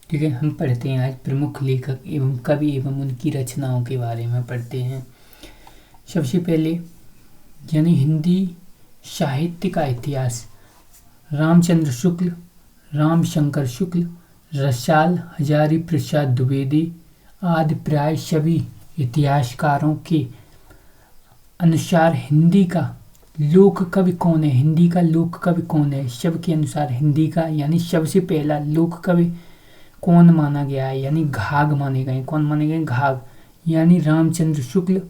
ठीक है, हम पढ़ते हैं आज प्रमुख लेखक एवं कवि एवं उनकी रचनाओं के बारे में पढ़ते हैं। सबसे पहले यानी हिंदी साहित्य का इतिहास। रामचंद्र शुक्ल, रामशंकर शुक्ल, रसाल हजारी प्रसाद द्विवेदी आदि प्राय सभी इतिहासकारों के अनुसार हिंदी का लोक कवि कौन है। हिंदी का लोक कवि कौन है, सबके अनुसार हिंदी का यानी सबसे पहला लोक कवि कौन माना गया है, यानी घाघ माने गए। कौन माने गए, घाघ, यानी रामचंद्र शुक्ल,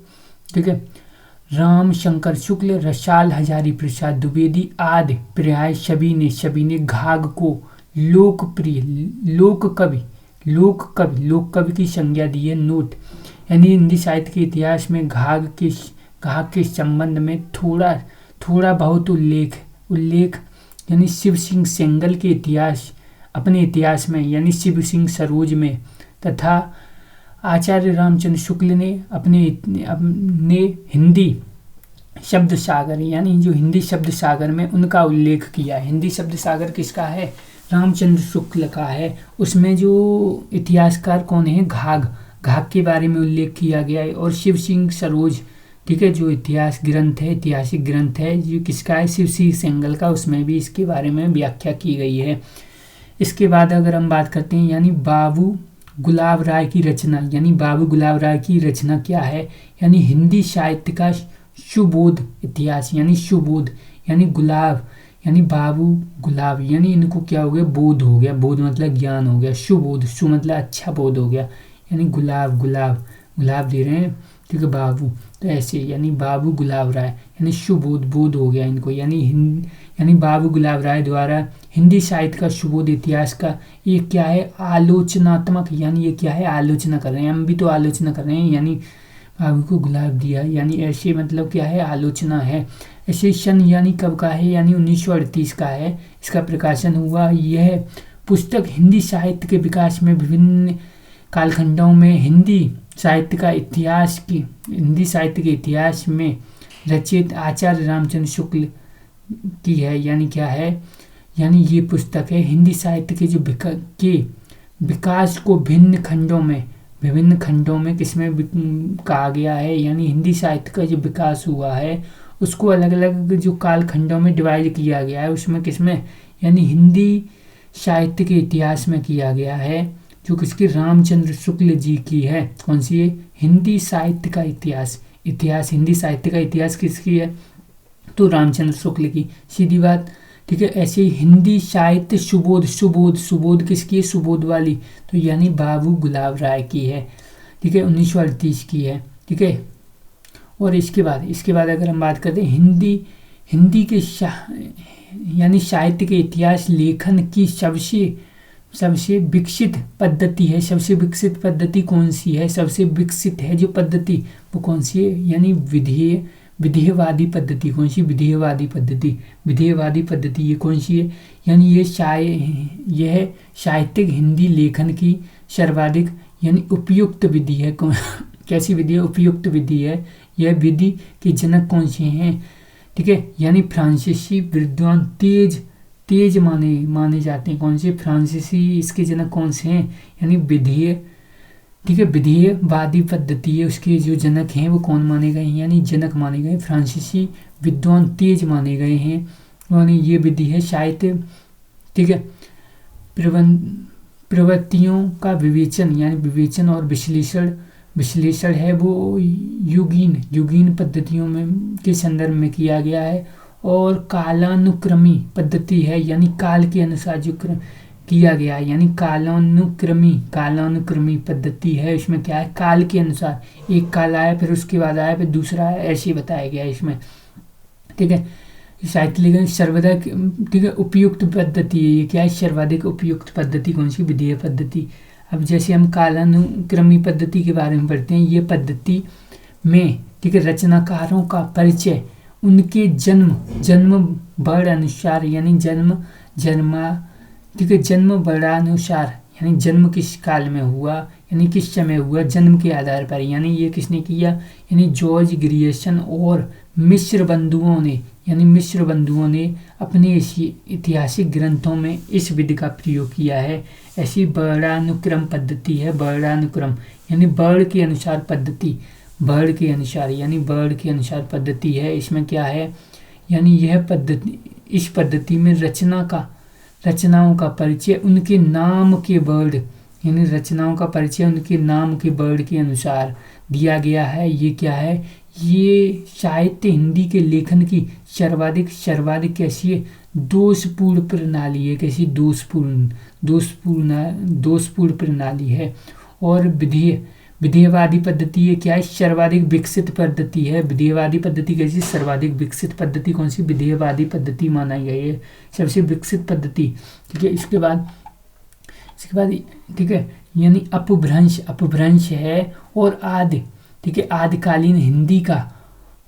ठीक है, राम शंकर शुक्ल, रसाल हजारी प्रसाद द्विवेदी आदि प्राय सभी ने घाघ को लोकप्रिय लोक कवि की संज्ञा दी है। नोट, यानी हिंदी साहित्य के इतिहास में घाघ के संबंध में थोड़ा बहुत उल्लेख यानी शिव सिंह सेंगल के अपने इतिहास में यानी शिव सिंह सरोज में तथा आचार्य रामचंद्र शुक्ल ने अपने हिंदी शब्द सागर यानी जो हिंदी शब्द सागर में उनका उल्लेख किया है। हिंदी शब्द सागर किसका है, रामचंद्र शुक्ल का है। उसमें जो इतिहासकार कौन है, घाघ के बारे में उल्लेख किया गया है। और शिव सिंह सरोज, ठीक है, जो ऐतिहासिक ग्रंथ है जो किसका है, शिव सिंह सेंगल का, उसमें भी इसके बारे में व्याख्या की गई है। इसके बाद अगर हम बात करते हैं यानी बाबू गुलाब राय की रचना, यानी बाबू गुलाब राय की रचना क्या है, यानी हिंदी साहित्य का सुबोध इतिहास, यानी सुबोध यानी गुलाब यानी बाबू गुलाब यानी इनको क्या हो गया, बोध हो गया, बोध मतलब ज्ञान हो गया, सुबोध सु मतलब अच्छा बोध हो गया, यानी गुलाब दे रहे हैं, ठीक है, बाबू, तो ऐसे यानी बाबू गुलाब राय यानी सुबोध बोध हो गया इनको, यानी बाबू गुलाब राय द्वारा हिंदी साहित्य का सुबोध इतिहास का ये क्या है, आलोचनात्मक, यानी ये क्या है, आलोचना कर रहे हैं, हम भी तो आलोचना कर रहे हैं, यानी बाबू को गुलाब दिया, यानी ऐसे मतलब क्या है, आलोचना है। ऐसे सन यानी कब का है, यानी 1938 का है, इसका प्रकाशन हुआ। यह पुस्तक हिंदी साहित्य के विकास में विभिन्न कालखंडों में हिंदी साहित्य के इतिहास में रचित आचार्य रामचंद्र शुक्ल की है, यानी क्या है, यानी ये पुस्तक है हिंदी साहित्य के जो विकास को विभिन्न खंडों में किसमें कहा गया है, यानी हिंदी साहित्य का जो विकास हुआ है उसको अलग अलग जो काल खंडों में डिवाइड किया गया है, उसमें किसमें, यानी हिंदी साहित्य के इतिहास में किया गया है, जो किसकी, रामचंद्र शुक्ल जी की है। कौन सी है, हिंदी साहित्य का इतिहास हिंदी साहित्य का इतिहास किसकी है, तो रामचंद्र शुक्ल की, सीधी बात, ठीक है। ऐसे ही हिंदी साहित्य सुबोध किसकी है, सुबोध वाली, तो यानी बाबू गुलाब राय की है, ठीक है, 1938 की है, ठीक है। और इसके बाद अगर हम बात करते हैं हिंदी के यानी साहित्य के इतिहास लेखन की सबसे विकसित पद्धति कौन सी है, सबसे विकसित है जो पद्धति वो कौन सी है, यानी विधेयवादी पद्धति। कौन सी, विधेयवादी पद्धति ये कौन सी है, यानी यह साहित्यिक हिंदी लेखन की सर्वाधिक यानी उपयुक्त विधि है। कैसी विधि है, उपयुक्त विधि है। यह विधि के जनक कौन से हैं, ठीक है, यानी फ्रांसीसी विद्वान तेज माने जाते हैं। कौन से, फ्रांसीसी, इसके जनक कौन से हैं, यानी विधेयवादी पद्धति है, उसके जो जनक हैं वो कौन माने गए हैं, यानी जनक माने गए फ्रांसीसी विद्वान तेज माने गए हैं, यानी ये विधि है साहित्य, ठीक है, प्रवृत्तियों का विवेचन, यानी विवेचन और विश्लेषण है वो युगीन पद्धतियों में के संदर्भ में किया गया है। और कालानुक्रमी पद्धति है, यानी काल के अनुसार जो किया गया है, यानी कालानुक्रमी पद्धति है। इसमें क्या है, काल के अनुसार, एक काल आया फिर उसके बाद आया फिर दूसरा आया, ऐसे बताया गया है इसमें, ठीक है। साहित्य लेखन सर्वाधिक, ठीक है, उपयुक्त पद्धति है, ये क्या है, सर्वाधिक उपयुक्त पद्धति कौन सी, विधेय पद्धति। अब जैसे हम कालानुक्रमी पद्धति के बारे में पढ़ते हैं, ये पद्धति में, ठीक है, रचनाकारों का परिचय उनके जन्म वर्ष अनुसार, यानी जन्म वर्षानुसार, यानी जन्म किस काल में हुआ, यानी किस समय हुआ, जन्म के आधार पर, यानी ये किसने किया, यानी जॉर्ज ग्रियर्सन और मिश्र बंधुओं ने अपने ऐतिहासिक ग्रंथों में इस विधि का प्रयोग किया है। ऐसी वर्णानुक्रम पद्धति है, वर्णानुक्रम यानी वर्ण के अनुसार पद्धति, वर्ण के अनुसार यानी वर्ण के अनुसार पद्धति है। इसमें क्या है, यानी यह पद्धति, इस पद्धति में रचनाओं का परिचय उनके नाम के वर्ण, यानी रचनाओं का परिचय उनके नाम के वर्ण के अनुसार दिया गया है। ये क्या है, ये साहित्य हिंदी के लेखन की सर्वाधिक कैसी है, दोषपूर्ण प्रणाली है, कैसी दोषपूर्ण प्रणाली है। और विधेयवादी पद्धति ये क्या है, सर्वाधिक विकसित पद्धति है। विधेयवादी पद्धति कैसी, सर्वाधिक विकसित पद्धति कौन सी, विधेयवादी पद्धति माना गया है सबसे विकसित पद्धति। ठीक है, इसके बाद ठीक है, यानी अपभ्रंश है और आदि, ठीक है, आदिकालीन हिंदी का,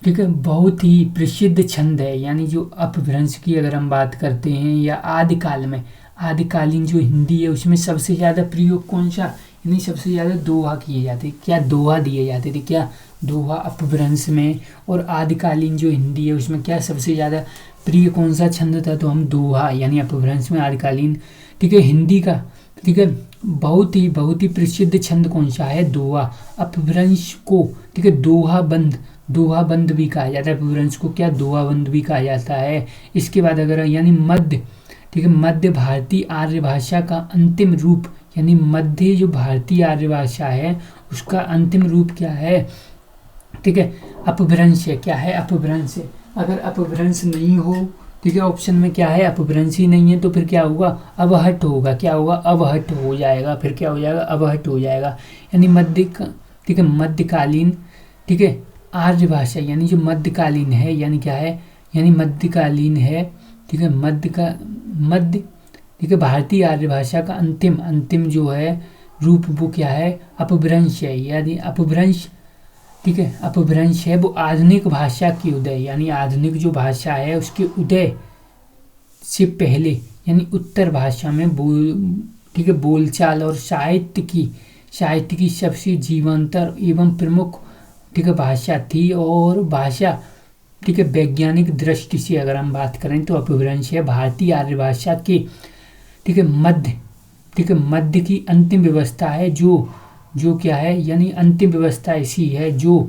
ठीक है, बहुत ही प्रसिद्ध छंद है। यानी जो अपभ्रंश की अगर हम बात करते हैं या आदिकालीन जो हिंदी है उसमें सबसे ज़्यादा प्रयोग कौन सा, यानी सबसे ज़्यादा दोहा किए जाते, क्या दोहा दिए जाते थे, क्या दोहा अपभ्रंश में। और आदिकालीन जो हिंदी है उसमें क्या सबसे ज़्यादा प्रिय कौन सा छंद था, तो हम दोहा, यानी अपभ्रंश में आदिकालीन, ठीक है, हिंदी का, ठीक है, बहुत ही प्रसिद्ध छंद कौन सा है, दोहा। अपभ्रंश को, ठीक है, दोहाबंद भी कहा जाता है, अपभ्रंश को क्या दोहाबंद भी कहा जाता है। इसके बाद अगर यानी मध्य, ठीक है, मध्य भारतीय आर्य भाषा का अंतिम रूप, यानी मध्य जो भारतीय आर्य भाषा है उसका अंतिम रूप क्या है, ठीक है, अपभ्रंश है। क्या है, अपभ्रंश है। अगर अपभ्रंश नहीं हो, ठीक है, ऑप्शन में क्या है, अपभ्रंश ही नहीं है, तो फिर क्या होगा, अवहट होगा। क्या होगा, अवहट हो जाएगा। फिर क्या हो जाएगा, अवहट हो जाएगा। यानी ठीक है, मध्यकालीन, ठीक है, आर्य भाषा, यानी जो मध्यकालीन है, यानी क्या है, यानी मध्यकालीन है, ठीक है, ठीक है, भारतीय आर्य भाषा का अंतिम जो है रूप वो क्या है, अपभ्रंश है। यानी अपभ्रंश, ठीक है, अपभ्रंश है वो आधुनिक भाषा की उदय, यानी आधुनिक जो भाषा है उसके उदय से पहले, यानी उत्तर भाषा में ठीक है, बोलचाल और साहित्य की सबसे जीवंतर एवं प्रमुख, ठीक है, भाषा थी। और भाषा, ठीक है, वैज्ञानिक दृष्टि से अगर हम बात करें तो अपभ्रंश है भारतीय आर्य भाषा के, ठीक है, मध्य की अंतिम व्यवस्था है, जो क्या है, यानी अंतिम व्यवस्था ऐसी है जो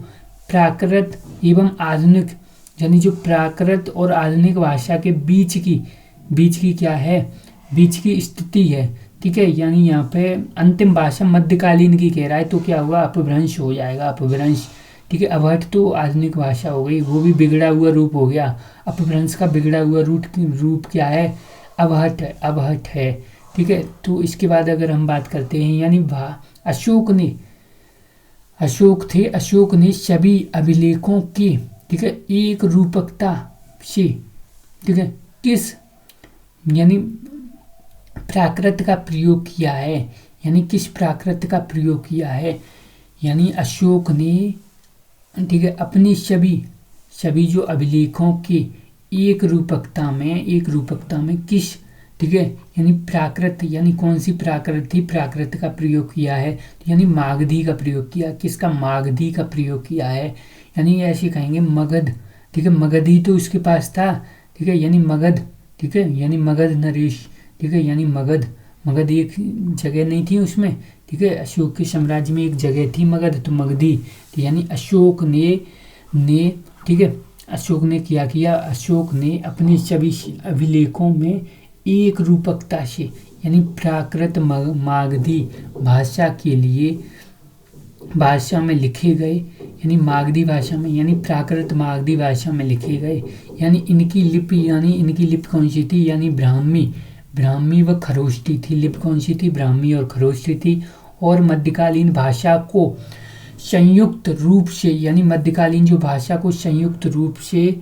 प्राकृत एवं आधुनिक, यानी जो प्राकृत और आधुनिक भाषा के बीच की क्या है, बीच की स्थिति है। ठीक है, यानी यहाँ पे अंतिम भाषा मध्यकालीन की कह रहा है, तो क्या होगा, अपभ्रंश हो जाएगा, अपभ्रंश। ठीक है, अवहट तो आधुनिक भाषा हो गई, वो भी बिगड़ा हुआ रूप हो गया। अपभ्रंश का बिगड़ा हुआ रूप क्या है, अवहट है। ठीक है, तो इसके बाद अगर हम बात करते हैं, यानी अशोक ने सभी अभिलेखों की, ठीक है, एक रूपकता से, ठीक है, किस, यानी प्राकृत का प्रयोग किया है, यानी किस प्राकृत का प्रयोग किया है। यानी अशोक ने, ठीक है, अपनी सभी जो अभिलेखों के एक रूपकता में किस, ठीक है, यानी प्राकृत, यानी कौन सी प्राकृत थी, प्राकृत का प्रयोग किया है, यानी मागधी का प्रयोग किया। किसका, मागधी का प्रयोग किया है। यानी ऐसे कहेंगे मगध, ठीक है, मगधी तो उसके पास था, ठीक है, यानी मगध, ठीक है, यानी मगध नरेश, ठीक है, यानी मगध एक जगह नहीं थी उसमें, ठीक है, अशोक के साम्राज्य में एक जगह थी मगध, तो मगधी। तो यानी अशोक ने ठीक है, अशोक ने क्या किया, अशोक ने अपने सभी अभिलेखों में एक रूपकता से, यानी प्राकृत मागधी भाषा के लिए भाषा में लिखे गए, यानी मागधी भाषा में, यानी प्राकृत मागधी भाषा में लिखे गए। यानी इनकी लिपि कौन सी थी, यानी ब्राह्मी व खरोष्टी थी। लिपि कौन सी थी, ब्राह्मी और खरोष्टी थी। और मध्यकालीन भाषा को संयुक्त रूप से, यानी मध्यकालीन जो भाषा को संयुक्त रूप से,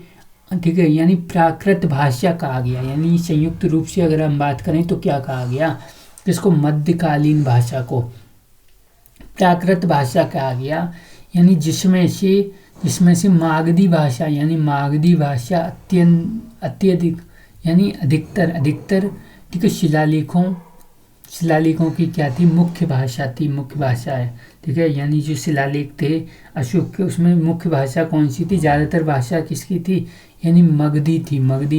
ठीक है, यानी प्राकृत भाषा कहा गया। यानी संयुक्त रूप से अगर हम बात करें तो क्या कहा गया, इसको मध्यकालीन भाषा को प्राकृत भाषा कहा गया। यानी जिसमें से मागधी भाषा, यानी मागधी भाषा अत्यधिक, यानी अधिकतर, ठीक है, शिलालेखों की क्या थी, मुख्य भाषा है। ठीक है, यानी जो शिलालेख थे अशोक के, उसमें मुख्य भाषा कौन सी थी, ज़्यादातर भाषा किसकी थी, यानी मगधी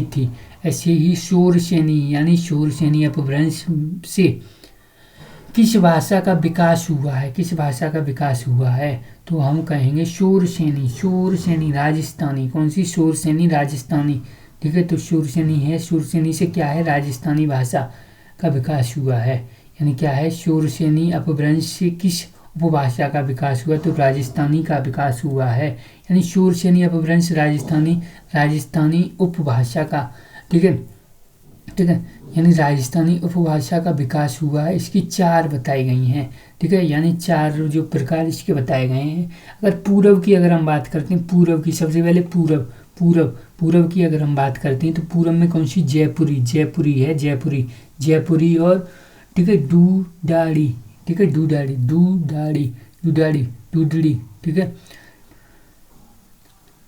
थी। ऐसे ही शोरसेनी अपभ्रंश से, किस भाषा का विकास हुआ है, किस भाषा का विकास हुआ है, तो हम कहेंगे शूरसेनी, शूरसेनी राजस्थानी। कौन सी? शूरसेनी राजस्थानी। ठीक है, तो शूरसेनी है, शूरसेनी से क्या है, राजस्थानी भाषा का विकास हुआ है। यानी क्या है, शूरसेनी अपभ्रंश से किस उपभाषा का विकास हुआ, तो राजस्थानी का विकास हुआ है। यानी शूरसेनी अपभ्रंश राजस्थानी, राजस्थानी उपभाषा का। ठीक है, ठीक है, यानी राजस्थानी उपभाषा का विकास हुआ है। इसकी 4 बताई गई हैं। ठीक है, यानी 4 जो प्रकार इसके बताए गए हैं। अगर पूर्व की अगर हम बात करते हैं, पूर्व की, सबसे पहले पूर्व, पूर्व की अगर हम बात करते हैं तो पूर्व में कौन सी? जयपुरी, जयपुरी है, जयपुरी, जयपुरी। और ठीक है, दूदाड़ी, ठीक है, दूदाड़ी, दूदाड़ी, दूदाड़ी, दूदड़ी। ठीक है,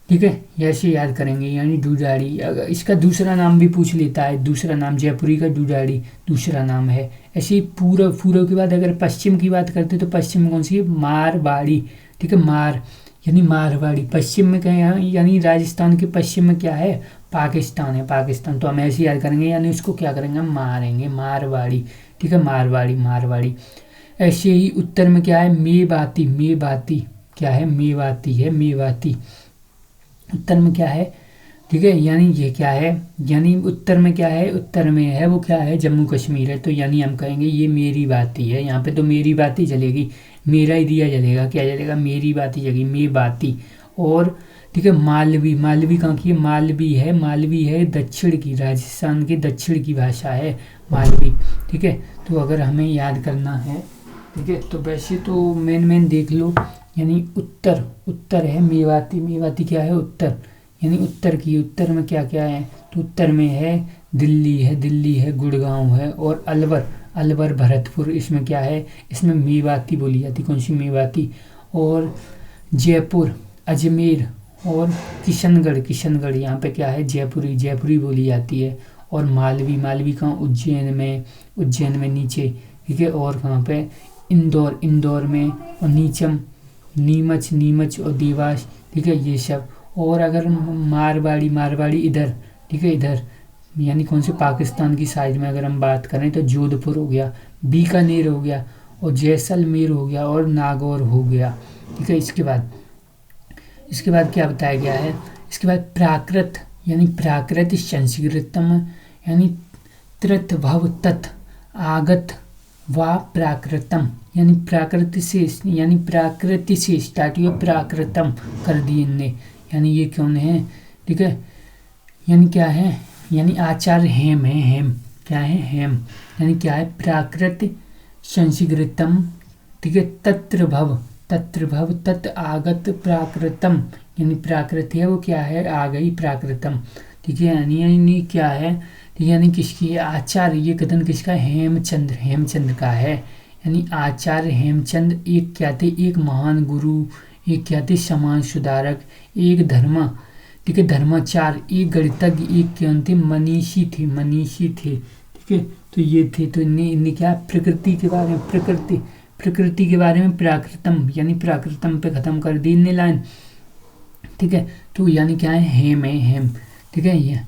ठीक है, ऐसे याद करेंगे। यानी दूदाड़ी। अगर इसका दूसरा नाम भी पूछ लेता है, दूसरा नाम जयपुरी का दूदाड़ी दूसरा नाम है। ऐसे ही पूर्व, पूर्व के बाद अगर पश्चिम की बात करते हैं तो पश्चिम में कौन सी है? मारवाड़ी। ठीक है, मार यानी मारवाड़ी। पश्चिम में क्या है? यानी राजस्थान के पश्चिम में क्या है? पाकिस्तान है, पाकिस्तान। तो हम ऐसे याद करेंगे, यानी उसको क्या करेंगे? हम मारेंगे, मारवाड़ी। ठीक है, मारवाड़ी, मारवाड़ी। ऐसे ही उत्तर में क्या है? मेवाती, मेवाती क्या है? मेवाती है, मेवाती। उत्तर में क्या है? ठीक है, यानी ये क्या है? यानी उत्तर में क्या है? उत्तर में है वो क्या है? जम्मू कश्मीर है। तो यानी हम कहेंगे ये मेरी बाती है। यहाँ पे तो मेरी बाती चलेगी, मेरा ही दिया चलेगा। क्या चलेगा? मेरी बाती चलेगी, मे बाती। और ठीक है, मालवी, मालवी कहाँ की है? मालवी है, मालवी है दक्षिण की, राजस्थान के दक्षिण की भाषा है मालवी। ठीक है, तो अगर हमें याद करना है, ठीक है, तो वैसे तो मेन देख लो। यानी उत्तर, उत्तर है मेवाती, मेवाती क्या है? उत्तर, यानी उत्तर की। उत्तर में क्या क्या है? तो उत्तर में है दिल्ली है, दिल्ली है, गुड़गांव है, और अलवर, अलवर भरतपुर। इसमें क्या है? इसमें मेवाती बोली जाती। कौन सी? मेवाती। और जयपुर, अजमेर, और किशनगढ़, किशनगढ़ यहाँ पे क्या है? जयपुरी, जयपुरी बोली जाती है। और मालवी, मालवी कहाँ? उज्जैन में, उज्जैन में नीचे। ठीक है, और कहाँ पे? इंदौर, इंदौर में। और नीचम, नीमच, नीमच और देवास। ठीक है, ये सब। और अगर मारवाड़ी, मारवाड़ी इधर, ठीक है, इधर, यानी कौन से? पाकिस्तान की साइड में अगर हम बात करें तो जोधपुर हो गया, बीकानेर हो गया, और जैसलमेर हो गया, और नागौर हो गया। ठीक है, इसके बाद क्या बताया गया है? इसके बाद प्राकृत, यानी प्राकृत संस्कृतम, यानी त्रत भव तत् आगत व प्राकृतम, यानी प्राकृति से, यानी प्राकृति से स्टार्ट हुआ, प्राकृतम कर दिए इनने। यानी ये कौन है? ठीक है, यानी क्या है? यानी आचार्य हेम है, हेम क्या है? हेम। यानी क्या है? प्राकृत संस्कृतम। ठीक है, तत्र भव, तत्र भव तत् आगत प्राकृतम, यानी प्राकृत है वो क्या है? आ गई प्राकृतम। ठीक है, यानी क्या है? यानी किसकी है? आचार्य। ये कथन किसका? हेमचंद्र, हेमचंद्र का है। यानी आचार्य हेमचंद्र एक क्या थे? एक महान गुरु, एक क्या थे? समाज सुधारक, एक धर्म, ठीक है, धर्माचार्य, एक गणितज्ञ, एक क्या थे? मनीषी थे, मनीषी थे। ठीक है, तो ये थे। तो इन्हें क्या? प्रकृति के बारे में, प्रकृति के बारे में प्राकृतम, यानी प्राकृतम पे खत्म कर दी इनने लाइन। ठीक है, तो यानी क्या है? हेम है, हेम। ठीक है, ये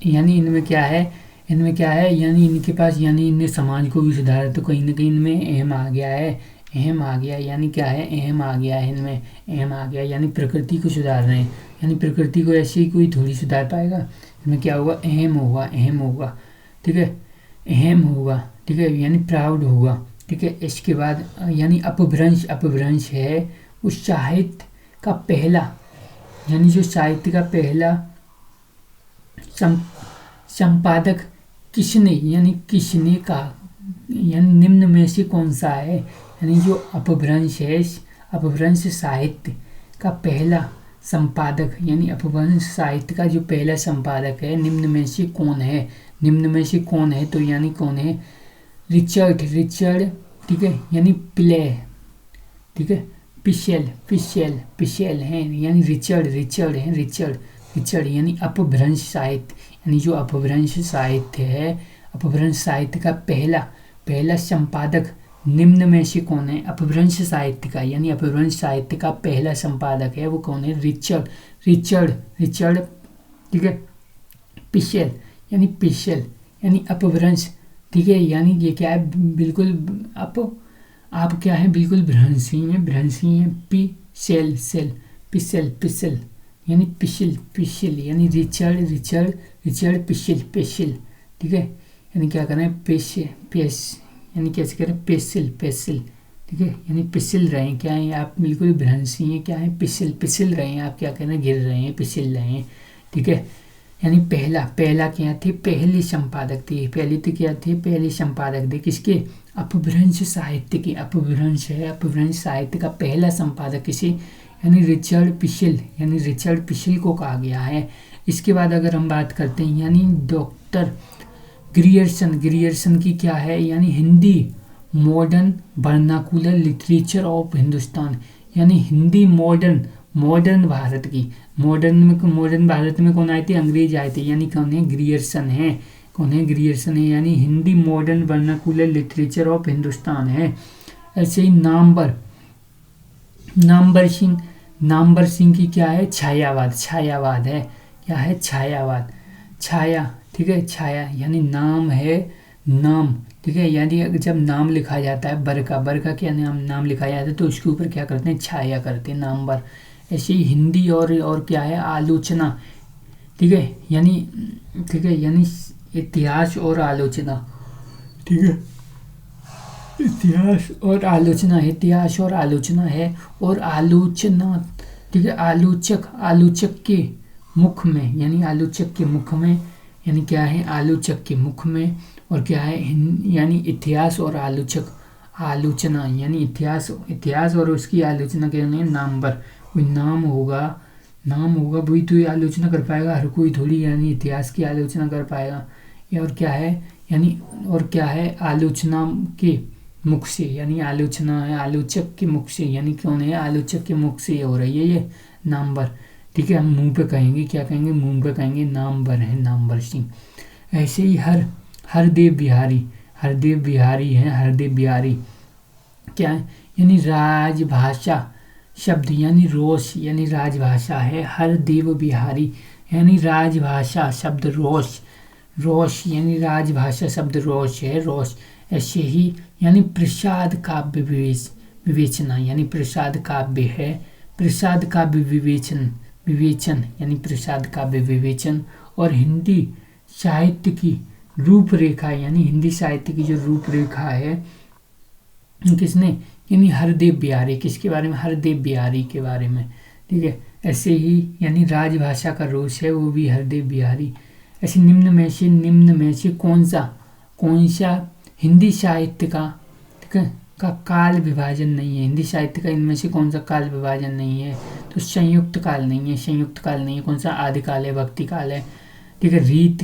यानी इनमें क्या है? इनमें क्या है? यानी इनके पास, यानी इनने समाज को भी सुधारा, तो कहीं ना कहीं इनमें अहम आ गया है, अहम आ गया। यानी क्या है? अहम आ गया है इनमें, अहम आ गया। यानी प्रकृति को सुधार रहे हैं। यानी प्रकृति को ऐसे ही कोई थोड़ी सुधार पाएगा। इसमें क्या होगा? अहम होगा, अहम होगा। ठीक है, अहम होगा। ठीक है, यानी प्राउड होगा। ठीक है, इसके बाद यानी अपभ्रंश, अपभ्रंश है उस साहित्य का पहला, यानी जो साहित्य का पहला संपादक किसने, यानी किसने का, यानी निम्न में से कौन सा है? यानी जो अपभ्रंश है, अपभ्रंश साहित्य का पहला संपादक, यानी अपभ्रंश साहित्य का जो पहला संपादक है, निम्न में से कौन है? निम्न में से कौन है? तो यानी कौन है? Richard, Richard. ठीक है, यानी प्ले, ठीक है, पिशेल, पिशेल, पिशेल हैं, यानी रिचर्ड, रिचर्ड हैं, रिचर्ड, रिचर्ड। यानी अपभ्रंश साहित्य, यानी जो अपभ्रंश साहित्य है, अपभ्रंश साहित्य का पहला संपादक निम्न में से कौन है? अपभ्रंश साहित्य का, यानी अपभ्रंश साहित्य का पहला संपादक है वो कौन है? Richard, Richard, Richard. ठीक है, पिशेल, यानी पिशेल, यानी अपभ्रंश ठीक है, यानी ये क्या है, बिल्कुल आप क्या है, बिल्कुल भ्रंशी हैं। पी सेल सेल, पिसल पिसल, यानी पिशिल पिशिल, यानी रिचर्ड पिशिल पिशिल। ठीक है, यानी क्या करें, पेश यानी कैसे करें, पेसिल। ठीक है, यानी पिसल रहे हैं, क्या है आप, बिल्कुल भ्रंशी हैं, क्या है, पिसल रहे हैं आप, क्या करें, गिर रहे हैं, पिसल रहे हैं। ठीक है, यानी पहला क्या थे, पहली संपादक थी, पहली तो क्या थे, पहली संपादक थे किसके, अपभ्रंश साहित्य की। अपभ्रंश है, अपभ्रंश साहित्य का पहला संपादक किसे, यानी रिचर्ड पिशिल को कहा गया है। इसके बाद अगर हम बात करते हैं, यानी डॉक्टर ग्रियर्सन की क्या है, यानी Hindi modern vernacular literature of Hindustan, यानी हिंदी मॉडर्न भारत की। मॉडर्न भारत में कौन आए थे, अंग्रेज आए थे, यानी कौन है, ग्रियर्सन है, यानी Hindi modern vernacular literature of Hindustan है। ऐसे ही नामवर सिंह की क्या है, छायावाद है, क्या है, छाया। ठीक है, छाया यानी नाम है, नाम। ठीक है, यानी जब नाम लिखा जाता है, बरका क्या नाम लिखा जाता है, तो उसके ऊपर क्या करते हैं, छाया करते हैं, नामवर। ऐसे ही हिंदी और क्या है, आलोचना। ठीक है, यानी इतिहास और आलोचना। ठीक है, इतिहास और आलोचना है, और आलोचना। ठीक है, आलोचक के मुख में, यानी क्या है, आलोचक के मुख में, और क्या है, यानी इतिहास और आलोचना, यानी इतिहास और उसकी आलोचना के नामवर। कोई नाम होगा वही तो आलोचना कर पाएगा, हर कोई थोड़ी यानी इतिहास की आलोचना कर पाएगा। ये और क्या है, आलोचना के मुख से, यानी आलोचना है आलोचक के मुख से, यानी कौन है, आलोचक के मुख से हो रही है ये नामवर। ठीक है, हम मुंह पे कहेंगे, क्या कहेंगे, मुंह पे कहेंगे, नामवर है, नामवर सिंह। ऐसे ही हरदेव बिहारी क्या है, यानी राजभाषा शब्द, यानी राजभाषा है, हरदेव बिहारी, यानी राजभाषा शब्द रोश, यानी राजभाषा शब्द रोश है, रोश। ऐसे ही यानी प्रसाद काव्य विवेचना, यानी प्रसाद काव्य है, प्रसाद काव्य विवेचन, यानी प्रसाद काव्य विवेचन। और हिंदी साहित्य की रूपरेखा, यानी हिंदी साहित्य की जो रूपरेखा है, किसने, यानी हरदेव बिहारी। किसके बारे में, हरदेव बिहारी के बारे में। ठीक है, ऐसे ही यानी राजभाषा का रोश है, वो भी हरदेव बिहारी। ऐसे निम्न में से कौन सा हिंदी साहित्य का, ठीक है, का काल विभाजन नहीं है, हिंदी साहित्य का इनमें से कौन सा काल विभाजन नहीं है, तो संयुक्त काल नहीं है। कौन सा, आदिकाल है, भक्ति काल है, ठीक है, रीत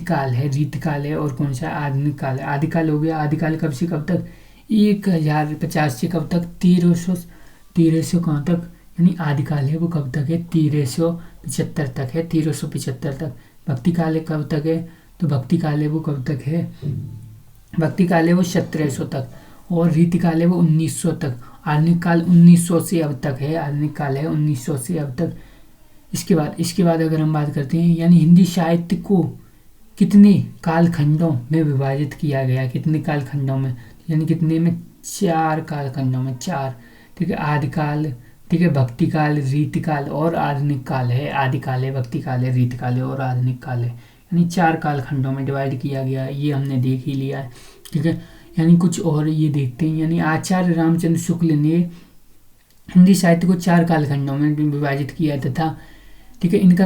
काल है, और कौन सा, आधुनिक काल है। आदिकाल हो गया, आदिकाल कब से कब तक, 1050 से कब तक, 1300 कहाँ तक, यानी आदिकाल है वो कब तक है, 1375 तक है, 1375 तक। भक्ति काल है कब तक है, तो भक्ति काल है वो कब तक है, भक्ति काल है वो 1700 तक, और रीति काल है वो 1900 तक। आधुनिक काल 1900 से अब तक है, आधुनिक काल है 1900 से अब तक। इसके बाद अगर हम बात करते हैं, यानी हिंदी साहित्य को कितने कालखंडों में विभाजित किया गया, कितने कालखंडों में, यानी कितने में, 4 कालखंडों में, 4। ठीक है, आदिकाल, ठीक है, भक्ति काल, रीति काल और आधुनिक काल है। आदिकाल है, भक्ति काल है, रीति काल है और आधुनिक काल है, यानी 4 कालखंडों में डिवाइड किया गया। ये हमने देख ही लिया है। ठीक है, यानी कुछ और ये देखते हैं, यानी आचार्य रामचंद्र शुक्ल ने हिंदी साहित्य को 4 कालखंडों में विभाजित किया तथा, ठीक है, इनका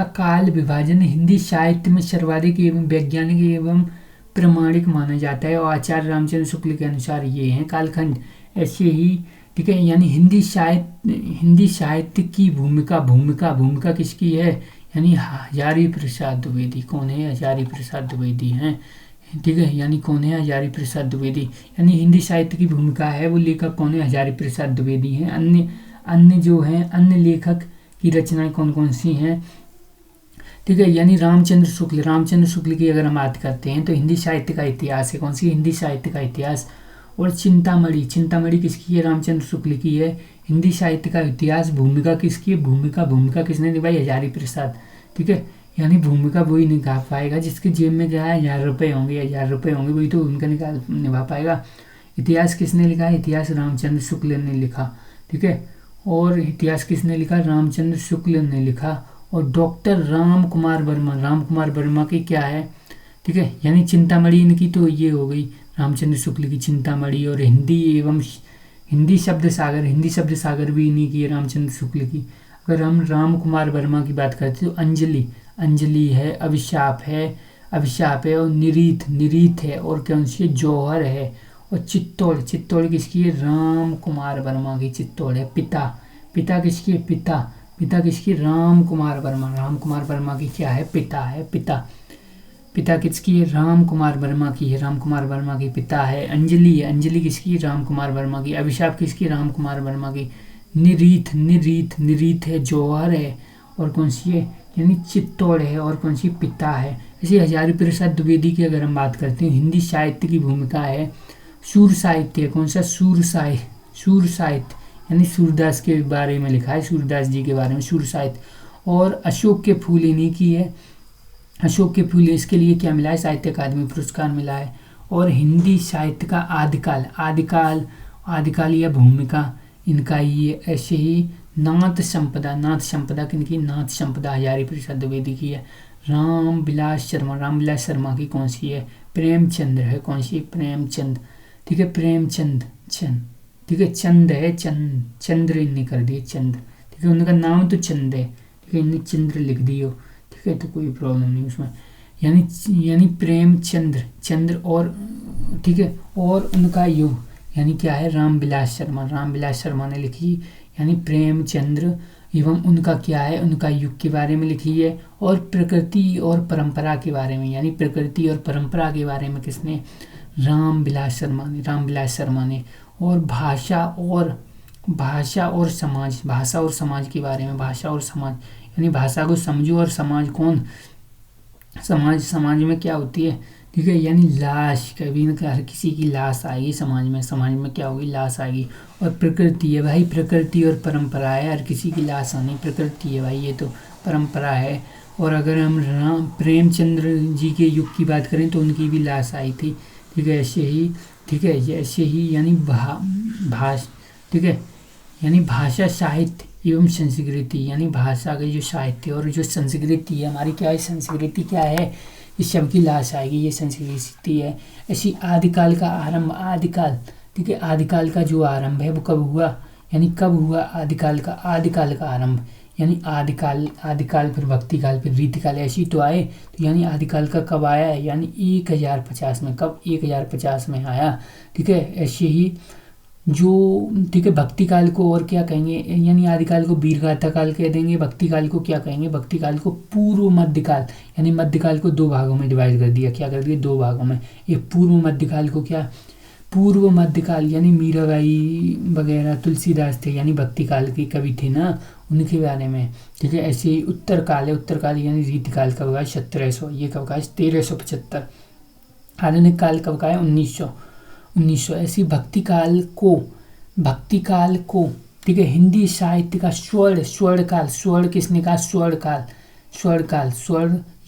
काल विभाजन हिंदी साहित्य में सर्वाधिक एवं वैज्ञानिक एवं प्रमाणिक माना जाता है, और आचार्य रामचंद्र शुक्ल के अनुसार ये हैं कालखंड। ऐसे ही, ठीक है, यानी हिंदी साहित्य की भूमिका किसकी है, यानी हजारी प्रसाद द्विवेदी। कौन है, हजारी प्रसाद द्विवेदी हैं। ठीक है, यानी कौन है, हजारी प्रसाद द्विवेदी, यानी हिंदी साहित्य की भूमिका है वो लेखक कौन है, हजारी प्रसाद द्विवेदी हैं। अन्य जो हैं, अन्य लेखक की रचनाएं कौन कौन सी हैं, ठीक है, यानी रामचंद्र शुक्ल की अगर हम बात करते हैं तो हिंदी साहित्य का इतिहास है, कौन सी, हिंदी साहित्य का इतिहास। और चिंतामणि किसकी है, रामचंद्र शुक्ल की है। हिंदी साहित्य का इतिहास, भूमिका किसकी है, भूमिका किसने निभाई, हजारी प्रसाद। ठीक है, यानी भूमिका वही निभा पाएगा जिसकी जेब में क्या है 1000 रुपये होंगे, 1000 रुपये होंगे, वही तो उनका निभा पाएगा। इतिहास किसने लिखा है? इतिहास रामचंद्र शुक्ल ने लिखा। ठीक है, और इतिहास किसने लिखा? रामचंद्र शुक्ल ने लिखा। और डॉक्टर राम कुमार वर्मा की क्या है? ठीक है, यानी चिंतामणि इनकी तो ये हो गई रामचंद्र शुक्ल की चिंतामणि। और हिंदी शब्द सागर भी इन्हीं की है, रामचंद्र शुक्ल की। अगर हम राम कुमार वर्मा की बात करते हैं तो अंजलि है, अभिशाप है और निरीथ है, और कौन सी है? जौहर है। और चित्तौड़ किसकी है? राम कुमार वर्मा की चित्तौड़ है। पिता किसकी है? पिता किसकी? राम कुमार वर्मा की क्या है? पिता किसकी है? राम कुमार वर्मा की है, राम कुमार वर्मा की पिता है। अंजलि किसकी है? राम कुमार वर्मा की। अभिशाप किसकी? राम कुमार वर्मा की। निरीथ है, जौहर है, और कौन सी है? यानी चित्तौड़ है, और कौन सी? पिता है। ऐसे हजारी प्रसाद द्विवेदी की अगर हम बात करते हैं, हिंदी साहित्य की भूमिका है सूर साहित्य। कौन सा? सूर साहित्य, यानी सूरदास के बारे में लिखा है, सूरदास जी के बारे में सूर साहित्य। और अशोक के फूल इन्हीं की है, अशोक के फूल, इसके लिए क्या मिला है? साहित्य अकादमी पुरस्कार मिला है। और हिंदी साहित्य का आदिकाल या भूमिका इनका ये ऐसे ही नाथ संपदा किनकी? नाथ संपदा हजारी प्रसाद द्विवेदी की है। रामविलास शर्मा की कौन सी है? प्रेमचंद्र है। कौन सी? प्रेमचंद। ठीक है, प्रेमचंद ठीक है, चंद है, चंद्र इनने कर दिए, चंद। ठीक है, उनका नाम तो चंद है, ठीक है, इनने चंद्र लिख दियो। ठीक है, तो कोई प्रॉब्लम नहीं उसमें। यानी चंद्र और ठीक है, और उनका युग यानी क्या है? रामविलास शर्मा ने लिखी, यानी प्रेमचंद्र एवं उनका क्या है? उनका युग के बारे में लिखी है। और प्रकृति और परंपरा के बारे में, यानी प्रकृति और परंपरा के बारे में किसने? रामविलास शर्मा ने। और भाषा और समाज के बारे में, यानी भाषा को समझो, और समाज कौन? समाज में क्या होती है? ठीक है, यानी लाश, कभी न हर किसी की लाश आएगी समाज में क्या होगी? लाश आएगी। और प्रकृति है भाई, प्रकृति और परंपरा है, हर किसी की लाश आनी प्रकृति है भाई, ये तो परंपरा है। और अगर हम प्रेमचंद्र जी के युग की बात करें तो उनकी भी लाश आई थी। ठीक है, ऐसे ही यानी ठीक है, यानी भाषा, साहित्य एवं संस्कृति, यानी भाषा के जो साहित्य और जो संस्कृति है हमारी, क्या है? संस्कृति क्या है? इस सब की लाश आएगी, ये संस्कृति है। ऐसी आदिकाल का आरंभ, ठीक है, आदिकाल का जो आरंभ है वो कब हुआ? यानी कब हुआ आदिकाल का आरंभ? यानी आदिकाल फिर भक्तिकाल फिर रीतिकाल, ऐसी तो आए। तो यानी आदिकाल का कब आया है? यानी 1050 में। कब? 1050 में आया। ठीक है, ऐसे ही जो ठीक है, भक्तिकाल को और क्या कहेंगे? यानी आदिकाल को वीरगाथा काल कह देंगे, भक्तिकाल को क्या कहेंगे? भक्तिकाल को पूर्व मध्यकाल, यानी मध्यकाल को 2 भागों में डिवाइड कर दिया। क्या कर दिया? 2 भागों में। एक पूर्व मध्यकाल को क्या? पूर्व मध्यकाल यानी मीराबाई वगैरह, तुलसीदास थे, यानी भक्तिकाल के कवि थे ना, उनके बारे में। ठीक है, ऐसे ही उत्तरकाल यानी रीतिकाल कब का? 1700। ये कब का? 1375। आधुनिक काल कब का है? 1900। ऐसी भक्तिकाल को ठीक है, हिंदी साहित्य का स्वर्ण किसने कहा? स्वर्ण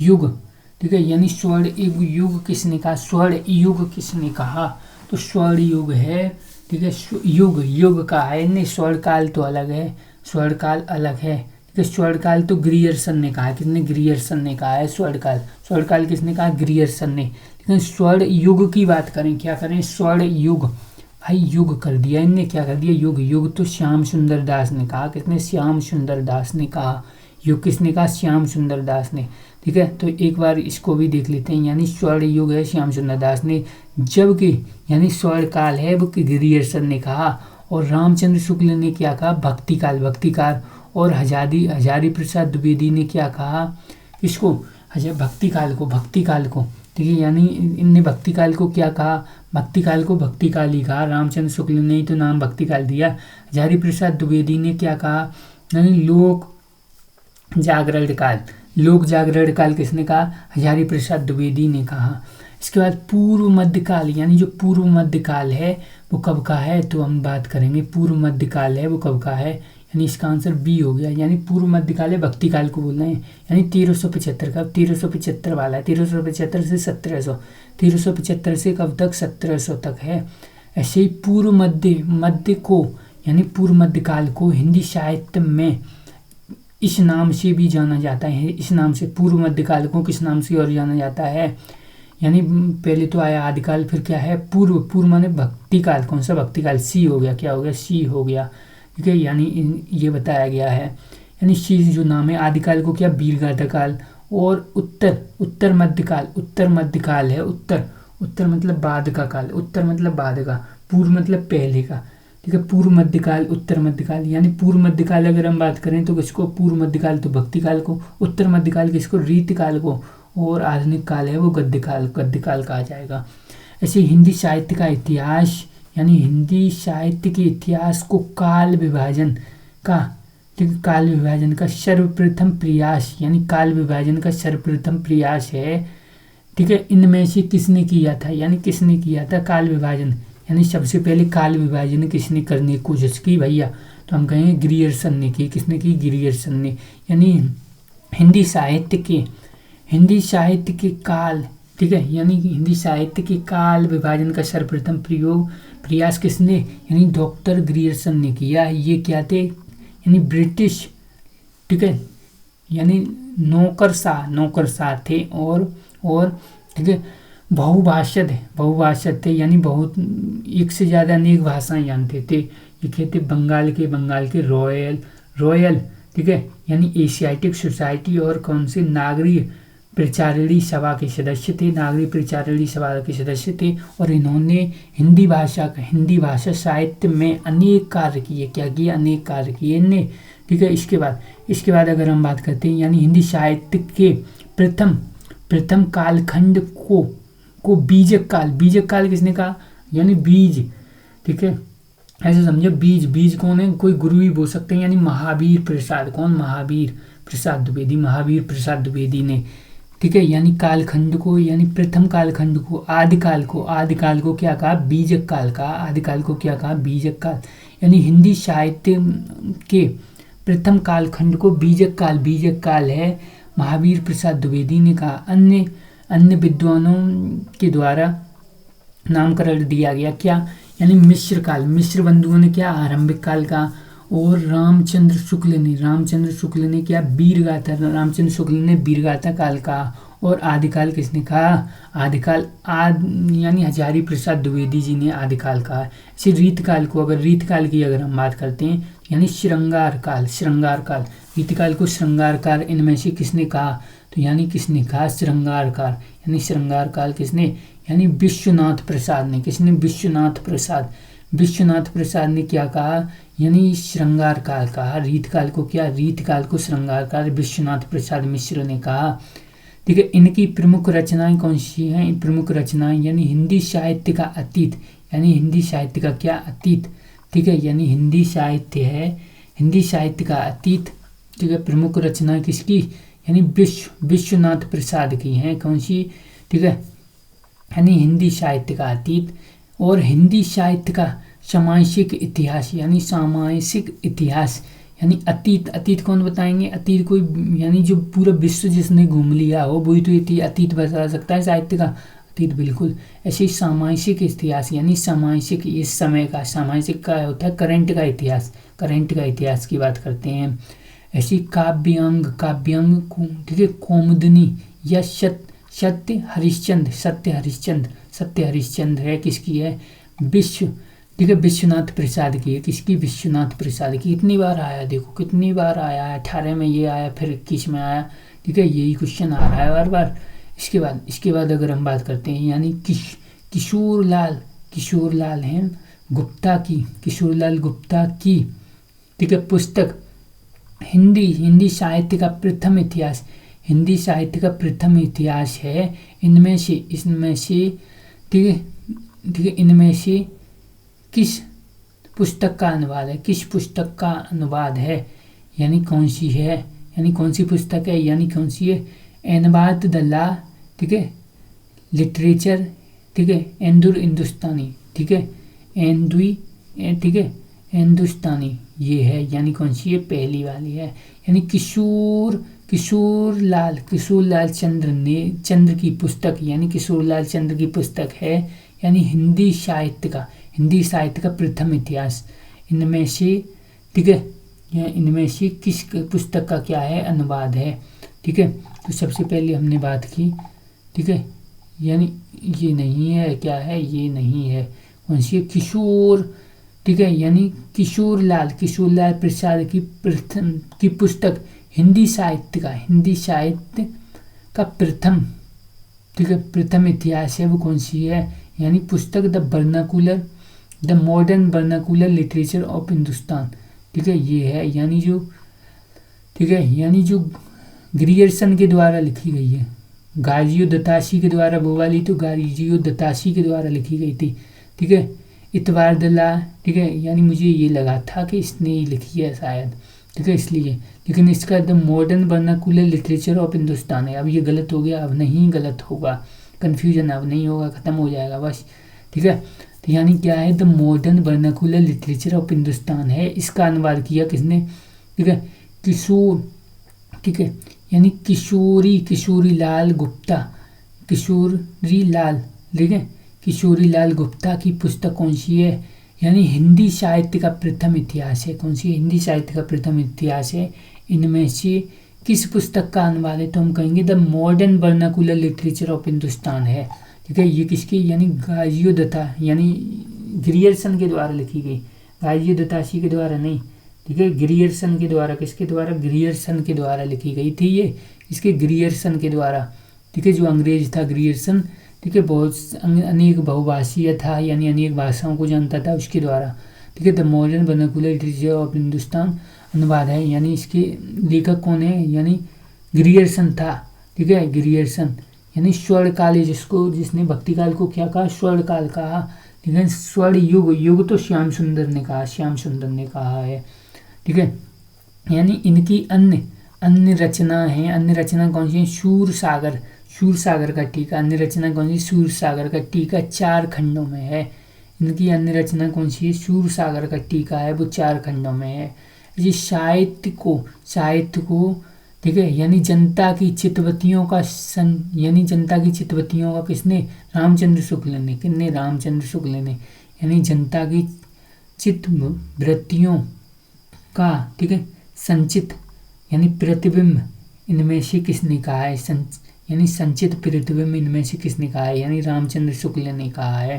युग। ठीक है, यानी स्वर्ण युग किसने कहा? स्वर्ण युग किसने कहा? तो स्वर्ण युग है। ठीक है, युग का है, नहीं स्वर्ण काल तो अलग है, स्वर्ण काल अलग है। ठीक है, स्वर्ण काल तो ग्रियर्सन ने कहा। किसने? ग्रियर्सन ने कहा है स्वर्ण काल किसने कहा? ग्रियर्सन ने। लेकिन स्वर्ण युग की बात करें, क्या करें? स्वर्ण युग, भाई युग कर दिया इनने, क्या कर दिया? युग तो श्याम सुंदर दास ने कहा। किसने? श्याम सुंदर दास ने कहा। युग किसने कहा? श्याम सुंदर दास ने। ठीक है, तो एक बार इसको भी देख लेते हैं। यानी स्वर्ण युग है श्याम सुंदर दास ने, जबकि यानी स्वर्ण काल है वो ग्रियर्सन ने कहा। और रामचंद्र शुक्ल ने क्या कहा? भक्तिकाल। और हजारी प्रसाद द्विवेदी ने क्या कहा? इसको भक्तिकाल को। ठीक है, यानी इनने भक्तिकाल को क्या कहा? भक्तिकाल को भक्तिकाल ही कहा। रामचंद्र शुक्ल ने ही तो नाम भक्तिकाल दिया। हजारी प्रसाद द्विवेदी ने क्या कहा? यानी लोक जागरण काल किसने कहा? हजारी प्रसाद द्विवेदी ने कहा। इसके बाद पूर्व मध्यकाल, यानी जो पूर्व मध्यकाल है वो कब का है? तो हम बात करेंगे पूर्व मध्यकाल है वो कब का है? यानी इसका आंसर बी हो गया। यानी पूर्व मध्यकाल है भक्ति काल को बोल रहे हैं। यानी 1375 का 1375 वाला है, 1375 से 1700, 1375 से कब तक 1700 तक है। ऐसे ही पूर्व मध्य को यानी पूर्व मध्यकाल को हिंदी साहित्य में इस नाम से भी जाना जाता है। इस नाम से पूर्व मध्यकाल को किस नाम से और जाना जाता है? यानी पहले तो आया आदिकाल, फिर क्या है पूर्व माने भक्ति काल। कौन सा भक्ति काल? सी हो गया, क्या हो गया? सी हो गया, ठीक है। यानी ये बताया गया है। यानी सी जो नाम है आदिकाल को क्या वीरगाथा काल, और उत्तर मध्यकाल है। उत्तर मतलब बाद का काल, उत्तर मतलब बाद का, पूर्व मतलब पहले का, ठीक है। पूर्व मध्यकाल, उत्तर मध्यकाल। यानी पूर्व मध्यकाल अगर हम बात करें तो किसको? पूर्व मध्यकाल तो भक्ति काल को, उत्तर मध्यकाल किसको? रीतिकाल को, और आधुनिक काल है वो गद्यकाल कहा जाएगा। ऐसे हिंदी साहित्य का इतिहास, यानी हिंदी साहित्य के इतिहास को काल विभाजन का सर्वप्रथम प्रयास, यानी काल विभाजन का सर्वप्रथम प्रयास है, ठीक है। इनमें से किसने किया था? यानी किसने किया था काल विभाजन? यानी सबसे पहले काल विभाजन किसने करने की कोशिश की भैया? तो हम कहेंगे ग्रियर्सन ने की। किसने की? ग्रियर्सन ने। यानी हिंदी साहित्य के काल, ठीक है, यानी हिंदी साहित्य के काल विभाजन का सर्वप्रथम प्रयास किसने? यानी डॉक्टर ग्रियर्सन ने किया। ये क्या थे? यानी ब्रिटिश, ठीक है, यानी नौकरशाह थे, और ठीक है बहुभाषा थे, यानी बहुत एक से ज़्यादा अनेक भाषाएं जानते थे। ये थे बंगाल के रॉयल, ठीक है, यानी एशियाटिक सोसाइटी और कौन से नागरिक प्रचारिणी सभा के सदस्य थे। और इन्होंने हिंदी भाषा साहित्य में अनेक कार्य किए। क्या किए? अनेक कार्य किए इनने, ठीक है। इसके बाद अगर हम बात करते हैं, यानी हिंदी साहित्य के प्रथम कालखंड को बीजक काल किसने कहा? यानी बीज, ठीक है, ऐसे समझो। बीज कौन है? कोई गुरु ही बोल सकते हैं। यानी महावीर प्रसाद। कौन? महावीर प्रसाद द्विवेदी ने, ठीक है। यानी कालखंड को, यानी प्रथम कालखंड को, आदिकाल को क्या कहा? बीजक काल कहा। आदिकाल को क्या कहा? बीजक काल। यानी हिंदी साहित्य के प्रथम कालखंड को बीजक काल है, महावीर प्रसाद द्विवेदी ने कहा। अन्य विद्वानों के द्वारा नामकरण दिया गया। क्या? यानी मिश्र बंधुओं ने क्या? आरंभिक काल का। और रामचंद्र शुक्ल ने क्या? वीरगाथा काल का। और आदिकाल किसने कहा? यानी हजारी प्रसाद द्विवेदी जी ने आदिकाल कहा। इसे रीतकाल की अगर हम बात करते हैं, यानी श्रृंगार काल। रीतकाल को श्रृंगार काल इनमें से किसने कहा? तो यानी किसने कहा? श्रृंगार काल। यानी श्रृंगार काल किसने? यानी विश्वनाथ प्रसाद ने। किसने? विश्वनाथ प्रसाद ने क्या कहा? यानी श्रृंगार काल कहा। रीतकाल को क्या? रीतकाल को श्रृंगार काल विश्वनाथ प्रसाद मिश्र ने कहा, ठीक है। इनकी प्रमुख रचनाएं कौन सी हैं? प्रमुख रचनाएं यानी हिंदी साहित्य का अतीत, यानी हिंदी साहित्य का क्या? अतीत, ठीक है। यानी हिंदी साहित्य का अतीत, ठीक है। प्रमुख रचनाएं किसकी? यानी विश्वनाथ प्रसाद की हैं। कौन सी? ठीक है, यानी हिंदी साहित्य का अतीत। और हिंदी साहित्य का सामासिक इतिहास, यानी अतीत कौन बताएंगे? अतीत कोई, यानी जो पूरा विश्व जिसने घूम लिया हो वही तो अतीत बता सकता है साहित्य का। अतीत बिल्कुल। ऐसे ही सामासिक इतिहास, यानी सामासिक इस समय का, सामासिक का होता है करंट का इतिहास की बात करते हैं। ऐसी काव्यांग ठीक है, कौमुदनी या सत्य हरिश्चंद्र है। किसकी है? ठीक है, विश्वनाथ प्रसाद की है। किसकी? विश्वनाथ प्रसाद की। कितनी बार आया? देखो कितनी बार आया है। 18 में ये आया, फिर 21 में आया, ठीक है। यही क्वेश्चन आ रहा है बार बार। इसके बाद अगर हम बात करते हैं, यानी किशोरलाल हैं गुप्ता की, ठीक है, पुस्तक हिंदी साहित्य का प्रथम इतिहास है। इनमें से ठीक है, इनमें से किस पुस्तक का अनुवाद है? यानी कौन सी है? यानी कौन सी पुस्तक है? यानी कौन सी है? एनबात दल्ला, ठीक है, लिटरेचर, ठीक है, एंदुर हिंदुस्तानी, ठीक है, ठीक है, हिंदुस्तानी ये है, यानी कौन सी है, पहली वाली है। यानी किशोर लाल चंद्र की पुस्तक, यानी किशोर लाल चंद्र की पुस्तक है, यानी हिंदी साहित्य का प्रथम इतिहास। इनमें से, ठीक है, इनमें से किस पुस्तक का क्या है, अनुवाद है। ठीक है, तो सबसे पहले हमने बात की, ठीक है, यानी ये नहीं है, क्या है, ये नहीं है, कौन सी है, किशोर, ठीक है, यानी किशोर लाल प्रसाद की पुस्तक हिंदी साहित्य का प्रथम, ठीक है, प्रथम इतिहास है, वो कौन सी है, यानी पुस्तक the modern vernacular literature of Hindustan. ठीक है, ये है, यानी जो, ठीक है, यानी जो ग्रियर्सन के द्वारा लिखी गई है, गाजियो दत्तासी के द्वारा, वो वाली तो गाजियो दत्तासी के द्वारा लिखी गई थी। ठीक है, इतवार दला, ठीक है, यानी मुझे ये लगा था कि इसने ही लिखी है शायद, ठीक है, इसलिए, लेकिन इसका the modern vernacular literature of Hindustan है। अब ये गलत हो गया, अब नहीं गलत होगा, कन्फ्यूजन अब नहीं होगा, खत्म हो जाएगा बस। ठीक है, तो यानी क्या है, the modern vernacular literature of Hindustan है, इसका अनुवाद किया किसने, ठीक है, किशोर, ठीक है, यानी किशोरी लाल गुप्ता, किशोरी लाल गुप्ता की पुस्तक कौन सी है, यानी हिंदी साहित्य का प्रथम इतिहास है। कौन सी, हिंदी साहित्य का प्रथम इतिहास है। इनमें से किस पुस्तक का अनुवाद है, तो हम कहेंगे the modern vernacular literature of Hindustan है। ठीक है, ये किसकी, यानी गाजियो दत्ता, यानी ग्रियर्सन के द्वारा लिखी गई, गाजियो दत्तासी के द्वारा नहीं, ठीक है, ग्रियर्सन के द्वारा, किसके द्वारा, ग्रियर्सन के द्वारा लिखी गई थी ये, इसके ग्रियर्सन के द्वारा। ठीक है, जो अंग्रेज था ग्रियर्सन, ठीक है, बहुत अनेक बहुभाषीय था, यानी अनेक भाषाओं को जानता था, उसके द्वारा। ठीक है, the modern vernacular literature of Hindustan अनुवाद है, यानी इसके लेखक कौन है, यानी ग्रियर्सन था। ठीक है, ग्रियर्सन, यानी स्वर्ण काल, जिसने भक्ति काल को क्या कहा, स्वर्ण काल कहा। ठीक है, स्वर्ण युग तो श्याम सुंदर ने कहा है। ठीक है, यानी इनकी अन्य रचना है, अन्य रचना कौन सी है, सूर सागर का टीका, अन्य रचना कौन सी, सूर सागर का टीका 4 खंडों में है। इनकी अन्य रचना कौन सी है, सूर सागर का टीका है, वो 4 खंडों में है। ये साहित्य को, ठीक है, यानी जनता की चित्तवतियों का किसने, रामचंद्र शुक्ल ने, यानी जनता की चित्तवृत्तियों का, ठीक है, संचित, यानी प्रतिबिंब इनमें से किसने कहा है, यानी संचित प्रतिबिंब इनमें से किसने कहा है, यानी रामचंद्र शुक्ल ने कहा है।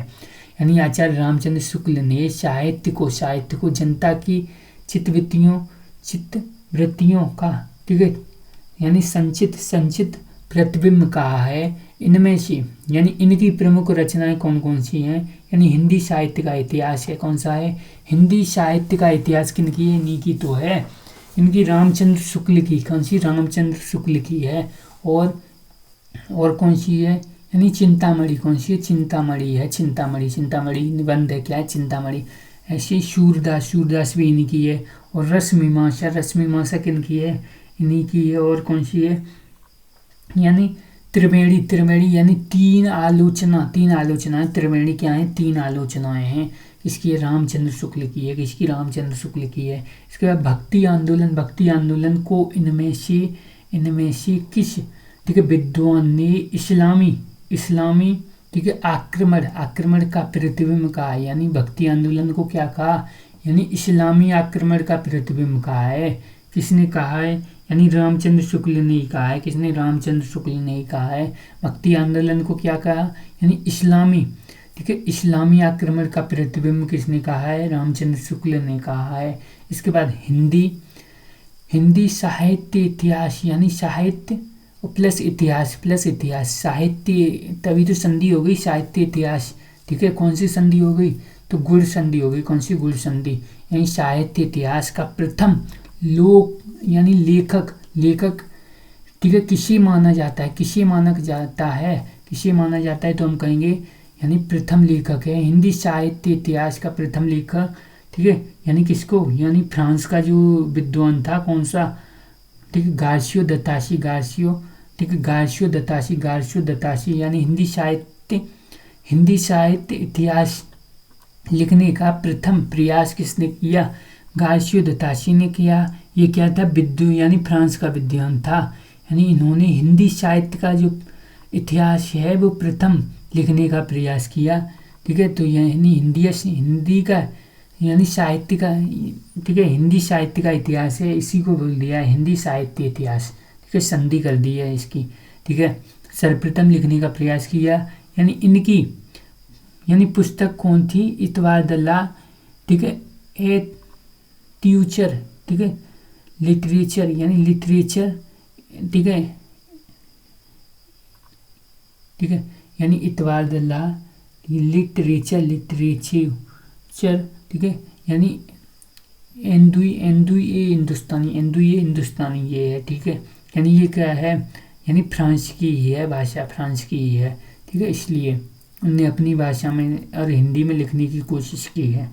यानी आचार्य रामचंद्र शुक्ल ने साहित्य को जनता की चित्तवृत्तियों का, ठीक है, यानी संचित प्रतिबिंब कहा है। इनमें से, यानी इनकी प्रमुख रचनाएं कौन कौन सी हैं, यानी हिंदी साहित्य का इतिहास है, कौन सा है, हिंदी साहित्य का इतिहास किनकी है, इन्हीं की तो है, इनकी रामचंद्र शुक्ल की, कौन सी, रामचंद्र शुक्ल की है। और कौन सी है, यानी चिंतामणि, कौन सी है, चिंतामणि निबंध है, क्या है, चिंतामणि। ऐसी सूरदास भी इन्हीं की है। और रसमीमांसा किनकी है, इन्हीं की है। और कौन सी है, यानी त्रिवेणी, यानी 3 आलोचना, त्रिवेणी क्या है, 3 आलोचनाएं हैं। किसकी है, रामचंद्र शुक्ल की है, इसके बाद भक्ति आंदोलन को इनमें से किस, ठीक है, विद्वान ने इस्लामी, ठीक है, आक्रमण का प्रतिबिंब कहा है। यानी भक्ति आंदोलन को क्या कहा, यानी इस्लामी आक्रमण का प्रतिबिंब कहा है। किसने कहा है, यानी रामचंद्र शुक्ल ने ही कहा है। किसने, रामचंद्र शुक्ल ने ही कहा है। भक्ति आंदोलन को क्या कहा, यानी इस्लामी, ठीक है, इस्लामी आक्रमण का प्रतिबिंब किसने कहा है, रामचंद्र शुक्ल ने कहा है। इसके बाद हिंदी साहित्य इतिहास, यानी साहित्य प्लस इतिहास, साहित्य, तभी तो संधि हो गई, साहित्य इतिहास। ठीक है, कौन सी संधि हो गई, तो गुण संधि हो गई। कौन सी, गुण संधि। यानी साहित्य इतिहास का प्रथम यानी लेखक, ठीक है, किसे माना जाता है, तो हम कहेंगे यानी प्रथम लेखक है हिंदी साहित्य इतिहास का प्रथम लेखक। ठीक है, यानी किसको, यानी फ्रांस का जो विद्वान था, कौन सा, ठीक है, गार्सियो दत्तासी, यानी हिंदी साहित्य लिखने का प्रथम प्रयास किसने किया? गार्सियो द ताशी ने किया। ये क्या था? यानी फ्रांस का विद्वान था। यानी इन्होंने हिंदी साहित्य का जो इतिहास है वो प्रथम लिखने का प्रयास किया। ठीक है, तो यानी हिंदी का यानी साहित्य का, ठीक है, हिंदी साहित्य का इतिहास है, इसी को बोल दिया हिंदी साहित्य इतिहास। ठीक है, संधि कर दी है इसकी। ठीक है, सर्वप्रथम लिखने का प्रयास किया। यानी इनकी पुस्तक कौन थी? इतवार द ला। ठीक है, ए ट्यूचर। ठीक है, लिटरेचर यानी लिटरेचर। ठीक है, ठीक है, यानी इतवार द ला लिटरेचर। ठीक है, यानी एंदुई ये हिंदुस्तानी ये है। ठीक है, यानी ये क्या है? यानी फ्रांस की ही है भाषा, फ्रांस की ही है। ठीक है, इसलिए उनने अपनी भाषा में और हिंदी में लिखने की कोशिश की है।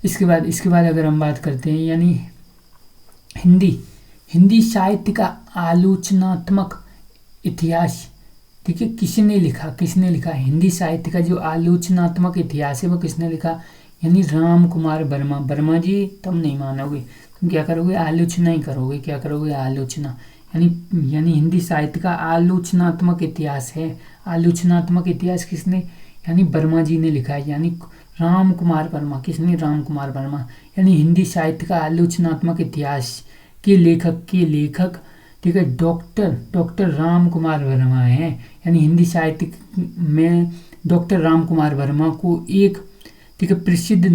इसके बाद अगर हम बात करते हैं, यानी हिंदी साहित्य का आलोचनात्मक इतिहास। ठीक है, किसने लिखा हिंदी साहित्य का जो आलोचनात्मक इतिहास है वो किसने लिखा? यानी राम कुमार वर्मा जी। तुम नहीं मानोगे, तुम क्या करोगे? आलोचना ही करोगे। क्या करोगे? आलोचना। यानी हिंदी साहित्य का आलोचनात्मक इतिहास है। आलोचनात्मक इतिहास किसने? यानी वर्मा जी ने लिखा है, यानी राम कुमार वर्मा। किसने? राम कुमार वर्मा। यानी हिंदी साहित्य का आलोचनात्मक इतिहास के लेखक ठीक है डॉक्टर राम कुमार वर्मा हैं। यानी हिंदी साहित्य में डॉक्टर राम कुमार वर्मा को एक ठीक है प्रसिद्ध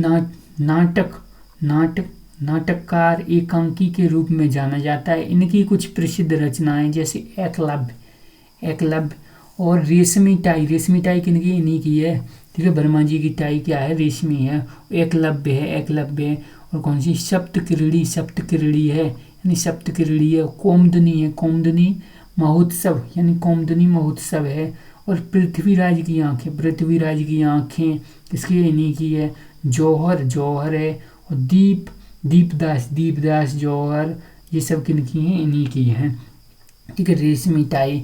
नाटककार एकांकी के रूप में जाना जाता है। इनकी कुछ प्रसिद्ध रचनाएं जैसे एकलव्य और रेशमी टाई किनकी? इन्हीं की है। ठीक है, वर्मा जी की टाई क्या है? रेशमी है। एकलव्य है। और कौन सी? सप्तकिरणी है, यानी सप्तकिरणी है। कोमदनी महोत्सव, यानी कोमदनी महोत्सव है। और पृथ्वीराज की आंखें किसकी? इन्हीं की है। जौहर है। और दीपदास जौहर, ये सब किनकी हैं? इन्हीं की हैं। ठीक है, रेशमी टाई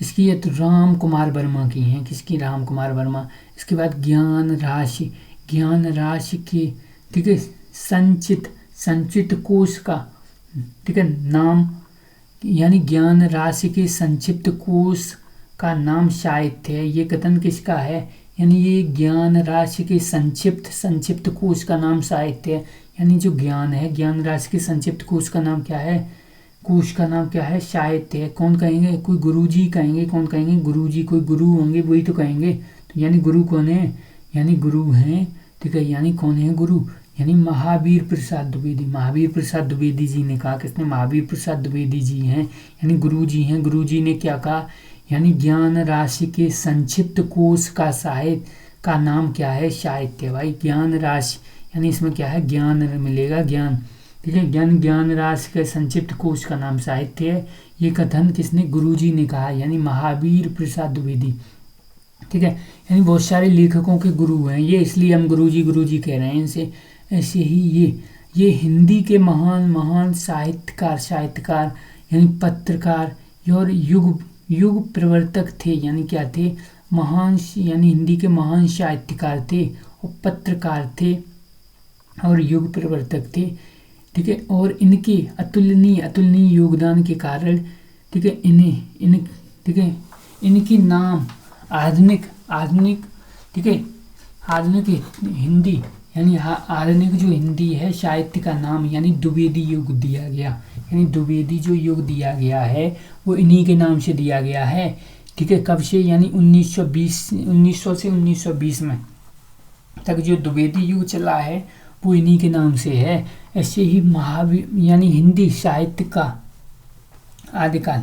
इसकी है तो राम कुमार वर्मा की हैं। किसकी? राम कुमार वर्मा। इसके बाद ज्ञान राशि के ठीक है संचित कोश का ठीक है नाम, यानी ज्ञान राशि के संक्षिप्त कोश का नाम साहित्य है। ये कथन किसका है? यानी ये ज्ञान राशि के संक्षिप्त कोश का नाम साहित्य है। यानी जो ज्ञान है, ज्ञान राशि के संक्षिप्त कोश का नाम क्या है? साहित्य है। कौन कहेंगे? कोई गुरुजी कहेंगे। कौन कहेंगे? गुरुजी। कोई गुरु होंगे वही तो कहेंगे। तो यानी गुरु कौन है? यानी गुरु हैं। ठीक है, यानी कौन है गुरु? यानी महावीर प्रसाद द्विवेदी जी ने कहा। किसने? महावीर प्रसाद द्विवेदी जी हैं, यानी गुरु जी हैं। गुरु जी ने क्या कहा? यानी ज्ञान राशि के संक्षिप्त कोश का साहित्य का नाम क्या है? साहित्य। भाई ज्ञान राशि यानी इसमें क्या है? ज्ञान मिलेगा, ज्ञान। ठीक है, ज्ञान राशि के संक्षिप्त कोश का नाम साहित्य है। ये कथन किसने? गुरु जी ने कहा, यानी महावीर प्रसाद द्विवेदी। ठीक है, यानी बहुत सारे लेखकों के गुरु हैं ये, इसलिए हम गुरु जी कह रहे हैं इनसे। ऐसे ही ये हिंदी के महान साहित्यकार यानी पत्रकार और युग प्रवर्तक थे। यानी क्या थे? यानी हिंदी के महान साहित्यकार थे और पत्रकार थे और युग प्रवर्तक थे। ठीक है, और इनके अतुलनीय योगदान के कारण ठीक है इनकी नाम आधुनिक ठीक है आधुनिक हिंदी यानी आधुनिक जो हिंदी है साहित्य का नाम यानी द्विवेदी युग दिया गया। यानी द्विवेदी जो युग दिया गया है वो इन्हीं के नाम से दिया गया है। ठीक है, कब से? यानी 1900 से 1920 में तक जो द्विवेदी युग चला है वो इन्हीं के नाम से है। ऐसे ही महावीर यानी हिंदी साहित्य का आदिकाल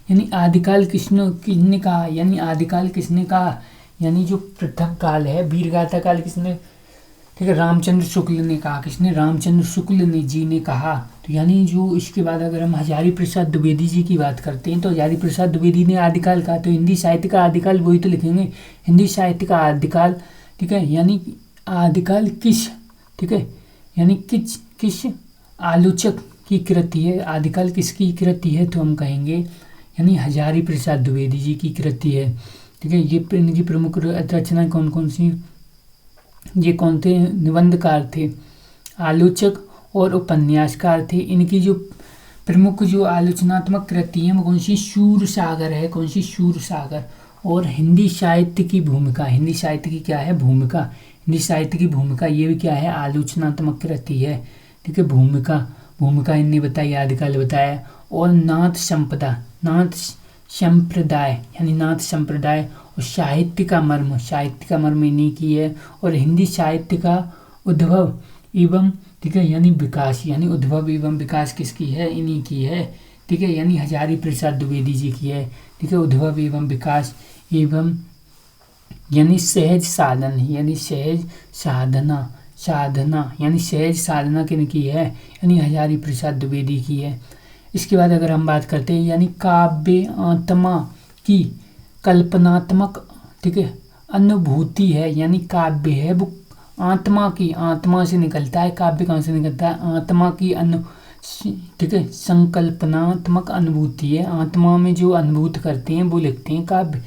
यानी आदिकाल किसने कहा? यानी आदिकाल किसने कहा? यानी जो प्रथम काल है वीरगाथा काल किसने? ठीक है, रामचंद्र शुक्ल ने कहा। किसने? रामचंद्र शुक्ल जी ने कहा। तो यानी जो इसके बाद अगर हम हजारी प्रसाद द्विवेदी जी की बात करते हैं तो हजारी प्रसाद द्विवेदी ने आदिकाल कहा। तो हिंदी साहित्य का आदिकाल वही तो लिखेंगे, हिंदी साहित्य का आदिकाल। ठीक है, यानी आदिकाल किस ठीक है यानी किस आलोचक की कृति है? आदिकाल किसकी कृति है? तो हम कहेंगे यानी हजारी प्रसाद द्विवेदी जी की कृति है। ठीक है। ये इनकी प्रमुख रचनाएं कौन कौन सी, ये कौन थे, निबंधकार थे, आलोचक और उपन्यासकार थे। इनकी जो प्रमुख जो आलोचनात्मक कृति है वो कौन सी, शूर सागर है, कौन सी, शूर सागर। और हिंदी साहित्य की भूमिका, हिंदी साहित्य की क्या है, भूमिका, हिंदी साहित्य की भूमिका ये भी क्या है, आलोचनात्मक कृति है, ठीक है। भूमिका, भूमिका इनने बताई, आदिकाल बताया। और नाथ संपदा, नाथ संप्रदाय यानी नाथ संप्रदाय, और साहित्य का मर्म, साहित्य का मर्म इन्हीं की है। और हिंदी साहित्य का उद्भव एवं, ठीक है, यानी विकास, यानी उद्भव एवं विकास किसकी है, इन्हीं की है, ठीक है, यानी हजारी प्रसाद द्विवेदी जी की है, ठीक है। उद्भव एवं विकास एवं यानी सहज साधन, यानी सहज साधना, साधना यानी सहज साधना किनकी है, यानी हजारी प्रसाद द्विवेदी की है। इसके बाद अगर हम बात करते हैं यानी काव्य आत्मा की कल्पनात्मक, ठीक है, अनुभूति है, यानी काव्य है वो आत्मा की, आत्मा से निकलता है, काव्य कहाँ से निकलता है, आत्मा की ठीक है, संकल्पनात्मक अनुभूति है, आत्मा में जो अनुभूत करते हैं वो लिखते हैं काव्य,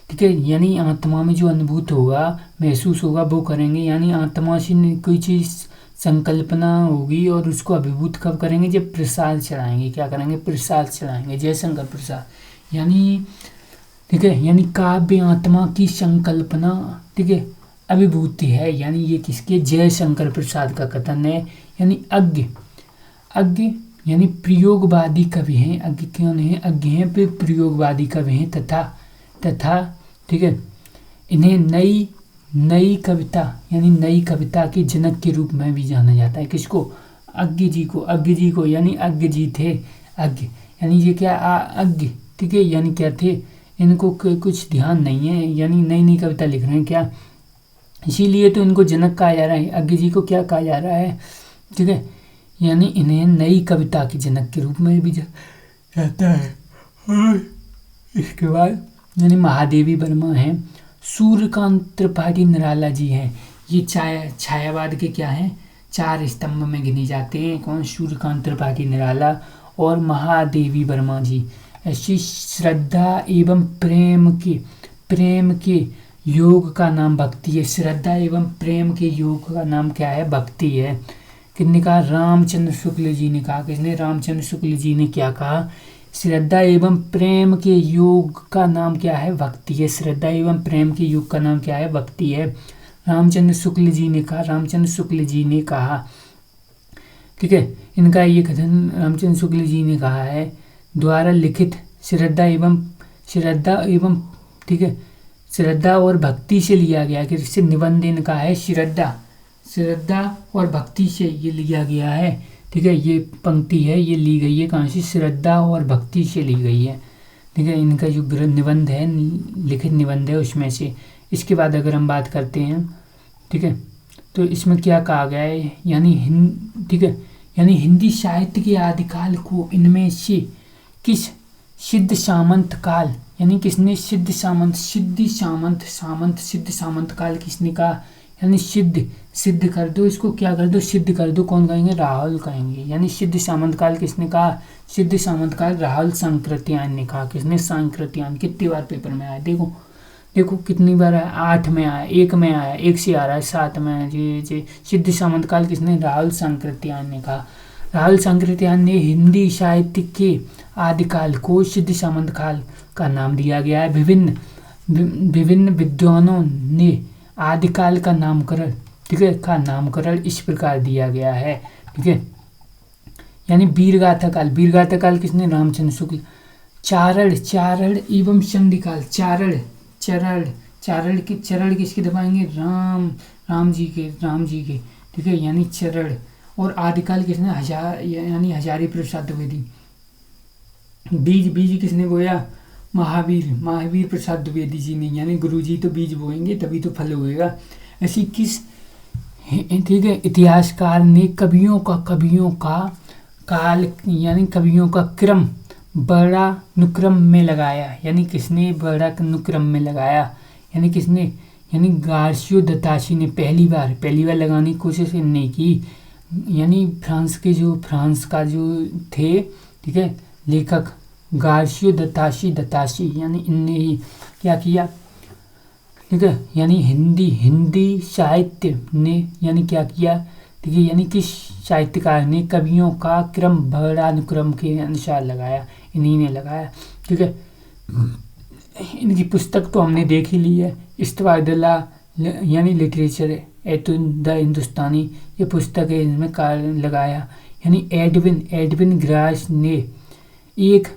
ठीक है। यानी आत्मा में जो अनुभूत होगा, महसूस होगा वो करेंगे, यानी आत्मा से कोई चीज़ संकल्पना होगी और उसको अभिभूत कब करेंगे, जब प्रसाद चढ़ाएंगे, क्या करेंगे, प्रसाद चढ़ाएंगे, जयशंकर प्रसाद, यानी ठीक है, यानी काव्य आत्मा की संकल्पना, ठीक है, अभिभूति है, यानी ये किसके, जयशंकर प्रसाद का कथन है। यानी अज्ञ, अज्ञ यानी प्रयोगवादी कवि हैं, अज्ञ क्यों नहीं, अज्ञ हैं पे प्रयोगवादी कवि हैं, तथा ठीक है, इन्हें नई कविता यानी नई कविता के जनक के रूप में भी जाना जाता है। किसको, अज्ञ जी को, अज्ञ जी को, यानी अज्ञ जी थे, अज्ञ यानी ये क्या, अज्ञ, ठीक है, यानी क्या थे, इनको कुछ ध्यान नहीं है, यानी नई नई कविता लिख रहे हैं क्या, इसीलिए तो इनको जनक कहा जा रहा है, अज्ञ जी को क्या कहा जा रहा है, ठीक है, यानी इन्हें नई कविता के जनक के रूप में भी जाता है। और इसके बाद यानी महादेवी वर्मा हैं, सूर्यकांत त्रिपाठी निराला जी हैं, ये छायावाद के क्या हैं, 4 स्तंभ में गिने जाते हैं, कौन, सूर्यकांत त्रिपाठी निराला और महादेवी वर्मा जी। ऐसी श्रद्धा एवं प्रेम के योग का नाम भक्ति है, श्रद्धा एवं प्रेम के योग का नाम क्या है, भक्ति है। किसने कहा, रामचंद्र शुक्ल जी ने कहा, किसने, रामचंद्र शुक्ल जी ने क्या कहा, श्रद्धा एवं प्रेम के योग का नाम क्या है, भक्ति है, श्रद्धा एवं प्रेम के योग का नाम क्या है, भक्ति है, रामचंद्र शुक्ल जी ने कहा, रामचंद्र शुक्ल जी ने कहा, ठीक है। इनका ये कथन रामचंद्र शुक्ल जी ने कहा है, द्वारा लिखित श्रद्धा एवं ठीक है, श्रद्धा और भक्ति से लिया गया, कि इससे निबंध इनका है, श्रद्धा और भक्ति से ये लिया गया है, ठीक है। ये पंक्ति है, ये ली गई है कहाँ से, श्रद्धा और भक्ति से ली गई है, ठीक है। इनका जो निबंध है, लिखित निबंध है उसमें से। इसके बाद अगर हम बात करते हैं, ठीक है, तो इसमें क्या कहा गया है, यानी ठीक है, यानी हिंदी साहित्य के आदिकाल को इनमें से किस सिद्ध सामंत काल, यानी किसने, सिद्ध सामंत काल किसने कहा, यानी सिद्ध कर दो, इसको क्या कर दो, सिद्ध कर दो, कौन कहेंगे, राहुल कहेंगे, यानी सिद्ध सामंत काल किसने कहा, सिद्ध सामंत काल राहुल सांकृत्यायन ने कहा, किसने, सांकृत्यायन। कितनी बार पेपर में आया, देखो कितनी बार आया, 8 में आया, 1 में आया, 1 से आ रहा है, 7 में आया, जी सिद्ध सामंत काल किसने, राहुल सांकृत्यायन ने कहा। राहुल सांकृत्यायन ने हिंदी साहित्य के आदिकाल को सिद्ध सामंत काल का नाम दिया गया है। विभिन्न विद्वानों ने आदिकाल का नामकरण, ठीक है, का नामकरण इस प्रकार दिया गया है, ठीक है। यानी वीरगाथा काल किसने, रामचंद्र शुक्ल। चारण एवं संधि काल, चरण किसके दबाएंगे, राम जी के, ठीक है, यानी चरण। और आदिकाल किसने, यानी हजारी प्रसाद द्विवेदी। बीज किसने बोया, महावीर प्रसाद द्विवेदी जी ने, यानी गुरु जी तो बीज बोएंगे तभी तो फल होएगा। ऐसी किस, ठीक है, इतिहासकार ने कवियों का काल यानी कवियों का क्रम बड़ा अनुक्रम में लगाया, यानी किसने, बड़ा अनुक्रम में लगाया, यानी किसने, यानी गार्सियो दत्ताशी ने पहली बार लगाने की कोशिश नहीं की, यानी फ्रांस का जो थे, ठीक है, लेखक गार्सियो दत्ताशी, यानी इनने ही क्या किया, ठीक है, यानी हिंदी साहित्य ने यानी क्या किया, ठीक है, यानी किस साहित्यकार ने कवियों का क्रम वर्णानुक्रम के अनुसार लगाया, इन्हीं ने लगाया। ठीक है, इनकी पुस्तक तो हमने देख ही ली है, इस्तवादुल्ला यानी लिटरेचर द हिंदुस्तानी, ये पुस्तक है, इनमें कार्य लगाया। यानी एडविन ग्रास ने एक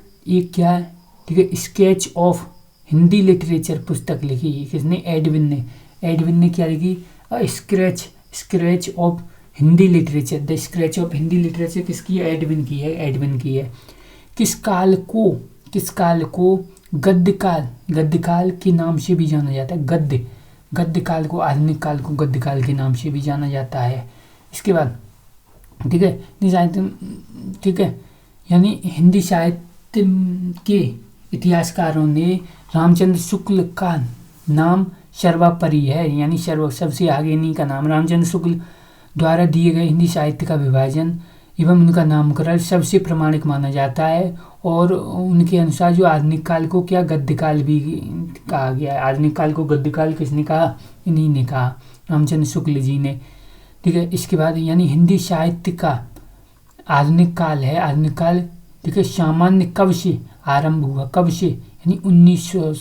क्या है, ठीक है, स्केच ऑफ हिंदी लिटरेचर पुस्तक लिखी है। किसने? एडविन ने क्या लिखी? Scratch of Hindi literature, the scratch of Hindi literature किसकी है? एडविन की है। किस काल को गद्य काल के नाम से भी जाना जाता है। गद्य काल को, आधुनिक काल को गद्य काल के नाम से भी जाना जाता है। इसके बाद ठीक है, यानी हिंदी साहित्य के इतिहासकारों ने रामचंद्र शुक्ल का नाम सर्वोपरि है, यानी सबसे आगे इन्हीं का नाम, रामचंद्र शुक्ल द्वारा दिए गए हिंदी साहित्य का विभाजन एवं उनका नामकरण सबसे प्रमाणिक माना जाता है। और उनके अनुसार जो आधुनिक काल को क्या गद्य काल भी कहा गया है। आधुनिक काल को गद्य काल किसने कहा? इन्हीं ने कहा, रामचंद्र शुक्ल जी ने। ठीक है, इसके बाद यानी हिंदी साहित्य का आधुनिक काल है। आधुनिक काल, ठीक है, सामान्य कब से आरंभ हुआ, कब से? यानी 1900,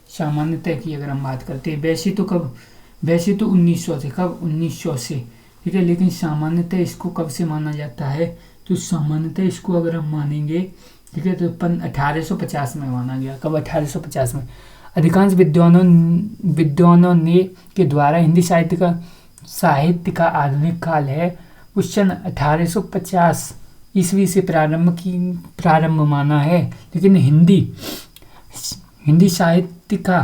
सामान्यतः की अगर हम बात करते हैं, वैसे तो 1900 से, कब? 1900 से, ठीक है, लेकिन सामान्यतः इसको कब से माना जाता है? तो सामान्यतः इसको अगर हम मानेंगे, ठीक है, तो 1850 में माना गया। कब? 1850 में। अधिकांश विद्वानों ने के द्वारा हिंदी साहित्य का आधुनिक काल है उस सन 1850 ईस्वी से प्रारंभ माना है। लेकिन हिंदी साहित्य का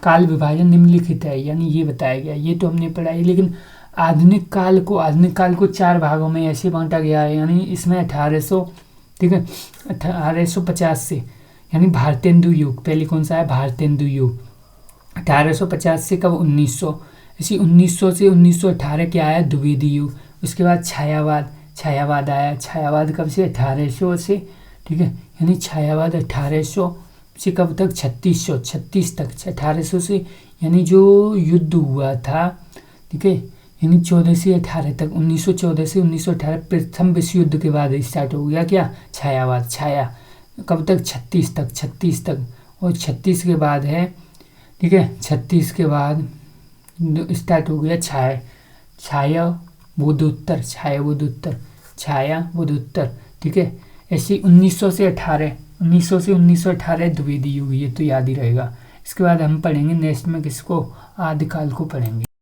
काल विभाजन निम्नलिखित है, यानी ये बताया गया, ये तो हमने पढ़ा है। लेकिन आधुनिक काल को 4 भागों में ऐसे बांटा गया है, यानी इसमें 1850 से, यानी भारतेंदु युग, पहले कौन सा है? भारतेंदु युग। 1850 से कब? 1900। इसी 1900 से 1918 क्या आया? द्विवेदी युग। उसके बाद छायावाद आया। छायावाद कब से? 1800 से, ठीक है, यानी छायावाद 1800 से कब तक? 36 तक, 1800 से, यानी जो युद्ध हुआ था, ठीक है, यानी 14 से 18 तक, 1914 से 1918 प्रथम विश्व युद्ध के बाद स्टार्ट हो गया क्या? छायावाद। कब तक? 36 तक। और 36 के बाद है, ठीक है, 36 के बाद स्टार्ट हो गया छायावुदोत्तर, ठीक है। ऐसे 1900 से 1918 द्विवेदी युग, ये तो याद ही रहेगा। इसके बाद हम पढ़ेंगे नेक्स्ट में किसको? आदिकाल को पढ़ेंगे।